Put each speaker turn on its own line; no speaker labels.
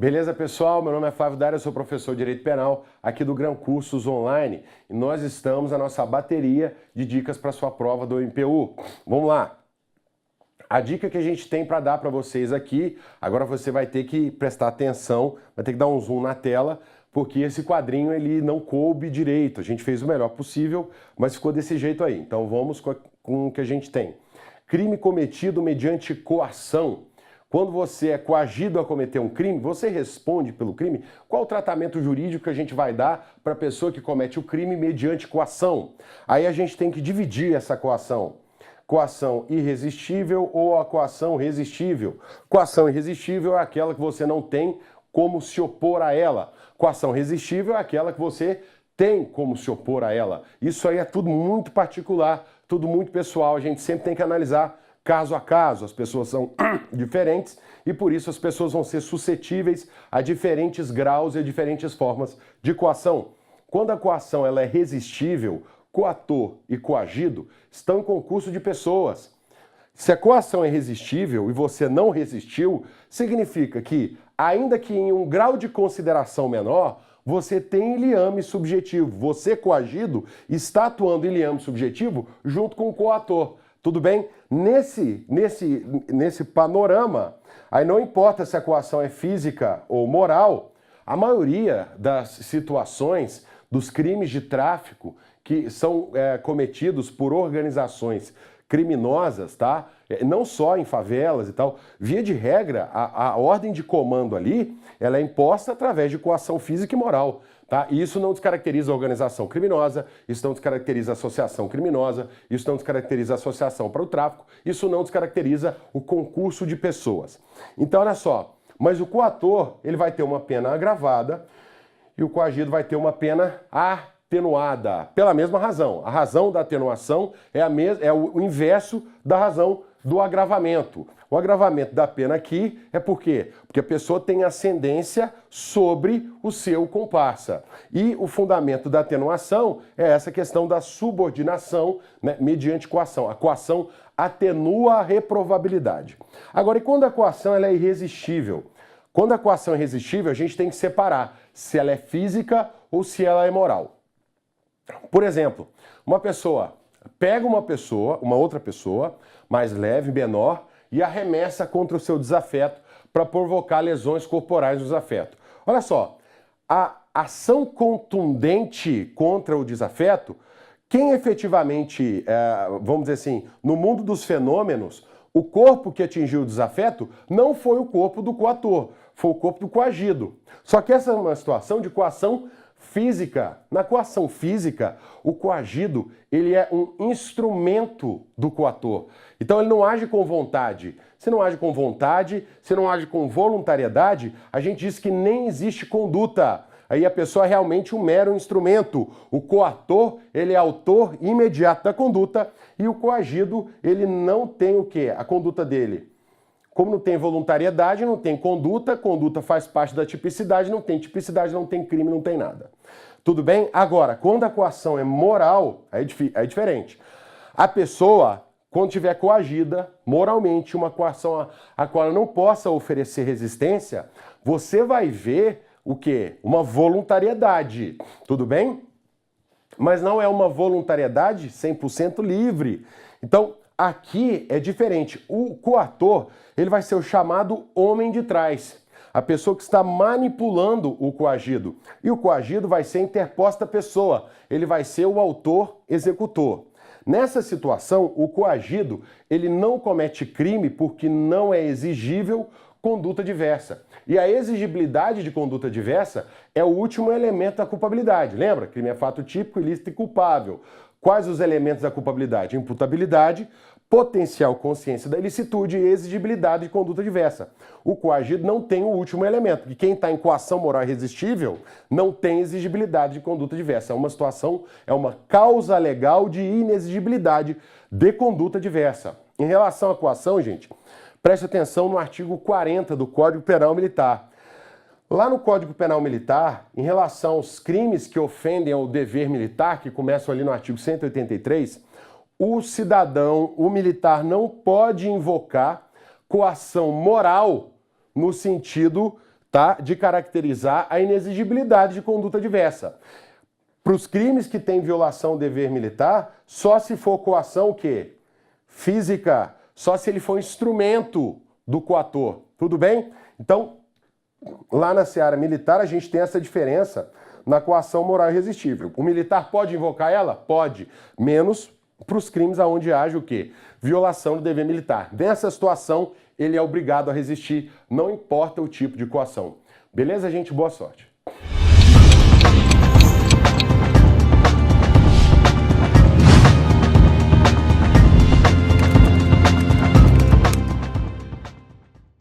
Beleza, pessoal? Meu nome é Flávio Dário, eu sou professor de Direito Penal aqui do Gran Cursos Online e nós estamos na nossa bateria de dicas para sua prova do MPU. Vamos lá! A dica que a gente tem para dar para vocês aqui, agora você vai ter que prestar atenção, vai ter que dar um zoom na tela, porque esse quadrinho ele não coube direito. A gente fez o melhor possível, mas ficou desse jeito aí. Então vamos com o que a gente tem. Crime cometido mediante coação. Quando você é coagido a cometer um crime, você responde pelo crime. Qual o tratamento jurídico que a gente vai dar para a pessoa que comete o crime mediante coação? Aí a gente tem que dividir essa coação. Coação irresistível ou a coação resistível. Coação irresistível é aquela que você não tem como se opor a ela. Coação resistível é aquela que você tem como se opor a ela. Isso aí é tudo muito particular, tudo muito pessoal. A gente sempre tem que analisar caso a caso. As pessoas são diferentes e por isso as pessoas vão ser suscetíveis a diferentes graus e a diferentes formas de coação. Quando a coação ela é resistível, coator e coagido estão em concurso de pessoas. Se a coação é resistível e você não resistiu, significa que, ainda que em um grau de consideração menor, você tem liame subjetivo. Você, coagido, está atuando em liame subjetivo junto com o coator. Tudo bem? Nesse panorama, aí não importa se a coação é física ou moral, a maioria das situações dos crimes de tráfico que são cometidos por organizações criminosas, tá? Não só em favelas e tal. Via de regra, a ordem de comando ali, ela é imposta através de coação física e moral, tá? E isso não descaracteriza a organização criminosa, isso não descaracteriza a associação criminosa, isso não descaracteriza a associação para o tráfico, isso não descaracteriza o concurso de pessoas. Então, olha só, mas o coator, ele vai ter uma pena agravada e o coagido vai ter uma pena atenuada, pela mesma razão. A razão da atenuação é o inverso da razão do agravamento. O agravamento da pena aqui é por quê? Porque a pessoa tem ascendência sobre o seu comparsa. E o fundamento da atenuação é essa questão da subordinação, né, mediante coação. A coação atenua a reprovabilidade. Agora, e quando a coação ela é irresistível? Quando a coação é irresistível, a gente tem que separar se ela é física ou se ela é moral. Por exemplo, uma pessoa pega uma outra pessoa, mais leve, menor, e arremessa contra o seu desafeto para provocar lesões corporais no desafeto. Olha só, a ação contundente contra o desafeto, quem efetivamente, vamos dizer assim, no mundo dos fenômenos, o corpo que atingiu o desafeto não foi o corpo do coator, foi o corpo do coagido. Só que essa é uma situação de coação física. Na coação física, o coagido ele é um instrumento do coator. Então ele não age com vontade. Se não age com vontade, se não age com voluntariedade, a gente diz que nem existe conduta. Aí a pessoa é realmente um mero instrumento. O coator, ele é autor imediato da conduta e o coagido, ele não tem o quê? A conduta dele. Como não tem voluntariedade, não tem conduta, conduta faz parte da tipicidade, não tem tipicidade, não tem crime, não tem nada. Tudo bem? Agora, quando a coação é moral, é diferente. A pessoa, quando tiver coagida, moralmente, uma coação a qual ela não possa oferecer resistência, você vai ver o quê? Uma voluntariedade. Tudo bem? Mas não é uma voluntariedade 100% livre. Então, aqui é diferente. O coator, ele vai ser o chamado homem de trás. A pessoa que está manipulando o coagido. E o coagido vai ser a interposta pessoa. Ele vai ser o autor executor. Nessa situação, o coagido, ele não comete crime porque não é exigível conduta diversa. E a exigibilidade de conduta diversa é o último elemento da culpabilidade. Lembra? Crime é fato típico, ilícito e culpável. Quais os elementos da culpabilidade? Imputabilidade, potencial consciência da ilicitude e exigibilidade de conduta diversa. O coagido não tem o último elemento, que quem está em coação moral irresistível não tem exigibilidade de conduta diversa. É uma situação, é uma causa legal de inexigibilidade de conduta diversa. Em relação à coação, gente, preste atenção no artigo 40 do Código Penal Militar. Lá no Código Penal Militar, em relação aos crimes que ofendem ao dever militar, que começam ali no artigo 183, o cidadão, o militar, não pode invocar coação moral no sentido tá, de caracterizar a inexigibilidade de conduta diversa. Para os crimes que têm violação do dever militar, só se for coação o quê? Física, só se ele for instrumento do coator. Tudo bem? Então, lá na seara militar, a gente tem essa diferença na coação moral irresistível. O militar pode invocar ela? Pode. Menos para os crimes aonde haja o quê? Violação do dever militar. Nessa situação, ele é obrigado a resistir, não importa o tipo de coação. Beleza, gente? Boa sorte.